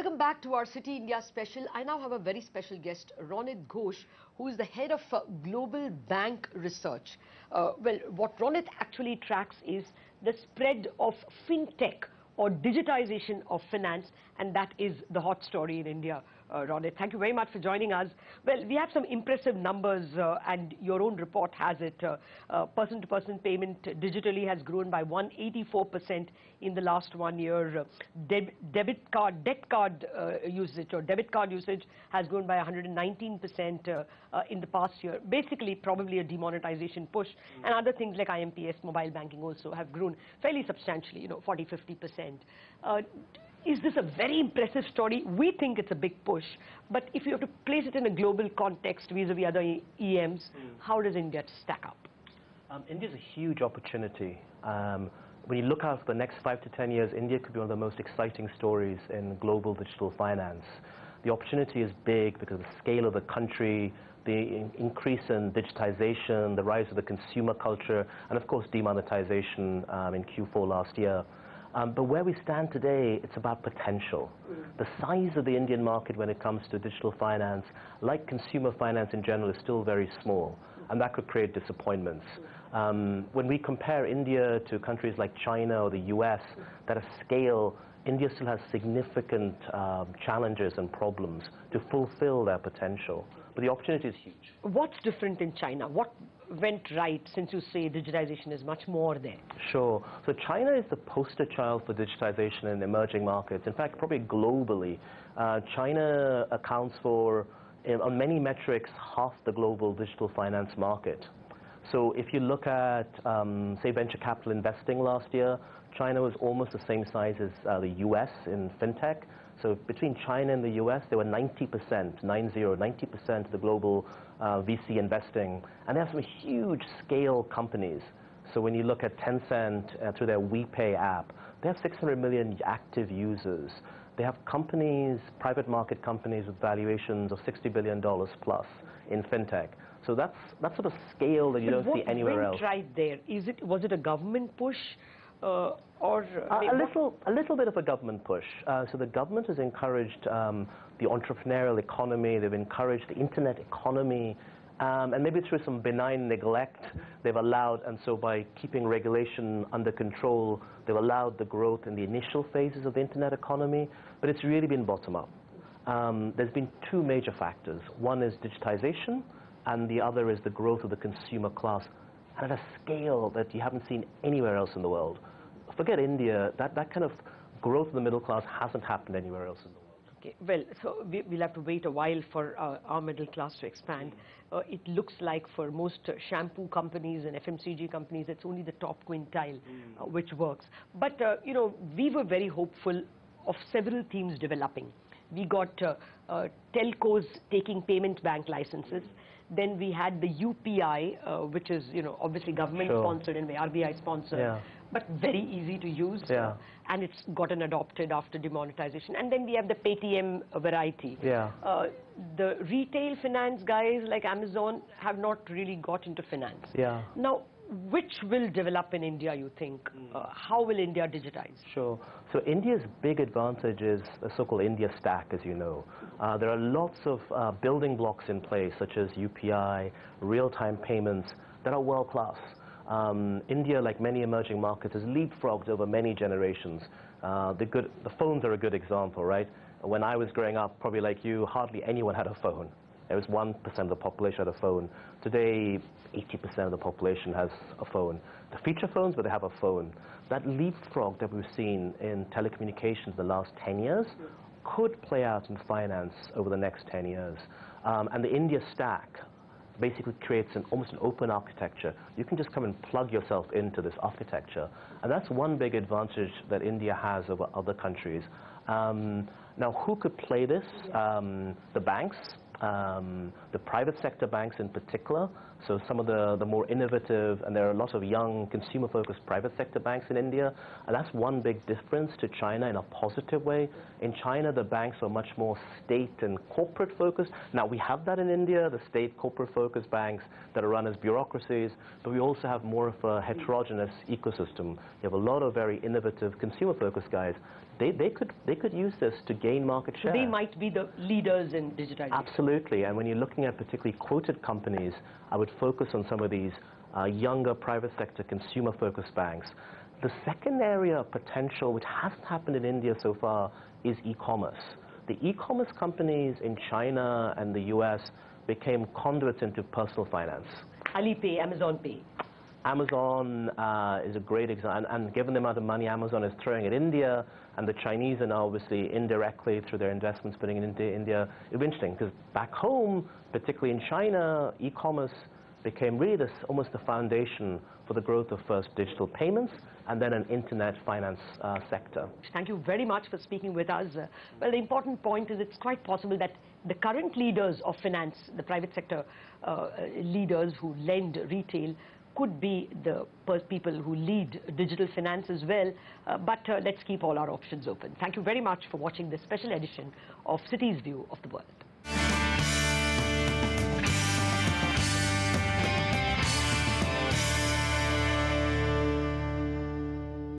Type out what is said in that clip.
Welcome back to our Citi India special. I now have a very special guest, Ronit Ghose, who is the head of Global Bank Research. Well, what Ronit actually tracks is the spread of fintech or digitization of finance, and that is the hot story in India. Ronit, thank you very much for joining us. Well, we have some impressive numbers, and your own report has it. Person-to-person payment digitally has grown by 184% in the last 1 year. Debt card usage has grown by 119% in the past year. Basically, probably a demonetization push, and other things like IMPS, mobile banking also have grown fairly substantially, 40–50%. Is this a very impressive story? We think it's a big push, but if you have to place it in a global context vis-a-vis other EMs, how does India stack up? India's a huge opportunity. When you look out for the next 5 to 10 years, India could be one of the most exciting stories in global digital finance. The opportunity is big because of the scale of the country, the increase in digitization, the rise of the consumer culture, and of course demonetization in Q4 last year. But where we stand today, it's about potential. The size of the Indian market when it comes to digital finance, like consumer finance in general, is still very small, and that could create disappointments. When we compare India to countries like China or the US, that at scale, India still has significant challenges and problems to fulfill their potential. But the opportunity is huge. What's different in China? What went right, since you say digitization is much more there? Sure. So China is the poster child for digitization in emerging markets. In fact, probably globally, China accounts for, on many metrics, half the global digital finance market. So if you look at, say, venture capital investing last year, China was almost the same size as the US in fintech. So between China and the US, there were 90% of the global VC investing. And they have some huge scale companies. So when you look at Tencent through their WePay app, they have 600 million active users. They have companies, private market companies with valuations of $60 billion plus in fintech. So that's sort of scale that you don't see anywhere else. What went right there? Was it a government push? A little bit of a government push. So the government has encouraged the entrepreneurial economy, they've encouraged the internet economy, and maybe through some benign neglect, they've allowed, and so by keeping regulation under control, they've allowed the growth in the initial phases of the internet economy, but it's really been bottom-up. There's been two major factors. One is digitization, and the other is the growth of the consumer class at a scale that you haven't seen anywhere else in the world. Forget India, that kind of growth of the middle class hasn't happened anywhere else in the world. Okay, well, so we'll have to wait a while for our middle class to expand. It looks like for most shampoo companies and FMCG companies, it's only the top quintile which works. But, we were very hopeful of several themes developing. We got telcos taking payment bank licenses. Then we had the UPI, which is, obviously government-sponsored and RBI-sponsored, but very easy to use, and it's gotten adopted after demonetization. And then we have the Paytm variety. The retail finance guys like Amazon have not really got into finance. Now, which will develop in India, you think? How will India digitize? Sure. So India's big advantage is the so-called India stack, as you know. There are lots of building blocks in place, such as UPI, real-time payments, that are world-class. India, like many emerging markets, has leapfrogged over many generations. The phones are a good example, right? When I was growing up, probably like you, hardly anyone had a phone. There was 1% of the population had a phone. Today, 80% of the population has a phone. The feature phones, but they have a phone. That leapfrog that we've seen in telecommunications the last 10 years could play out in finance over the next 10 years. And the India stack basically creates almost an open architecture. You can just come and plug yourself into this architecture. And that's one big advantage that India has over other countries. Now, who could play this? The banks. The private sector banks in particular, so some of the more innovative, and there are a lot of young consumer-focused private sector banks in India, and that's one big difference to China in a positive way. In China, the banks are much more state and corporate-focused. Now, we have that in India, the state corporate-focused banks that are run as bureaucracies, but we also have more of a heterogeneous ecosystem. You have a lot of very innovative consumer-focused guys. they could use this to gain market share. They might be the leaders in digitization. Absolutely, and when you're looking at particularly quoted companies, I would focus on some of these younger private sector consumer-focused banks. The second area of potential, which hasn't happened in India so far, is e-commerce. The e-commerce companies in China and the US became conduits into personal finance. Alipay, Amazon Pay. Amazon is a great example, and given the amount of money Amazon is throwing at India, and the Chinese are now obviously indirectly through their investments putting it into India, it'll be interesting, because back home, particularly in China, e-commerce became really almost the foundation for the growth of first digital payments and then an internet finance sector. Thank you very much for speaking with us. Well, the important point is it's quite possible that the current leaders of finance, the private sector leaders who lend retail, could be the people who lead digital finance as well. But let's keep all our options open. Thank you very much for watching this special edition of Citi's View of the World.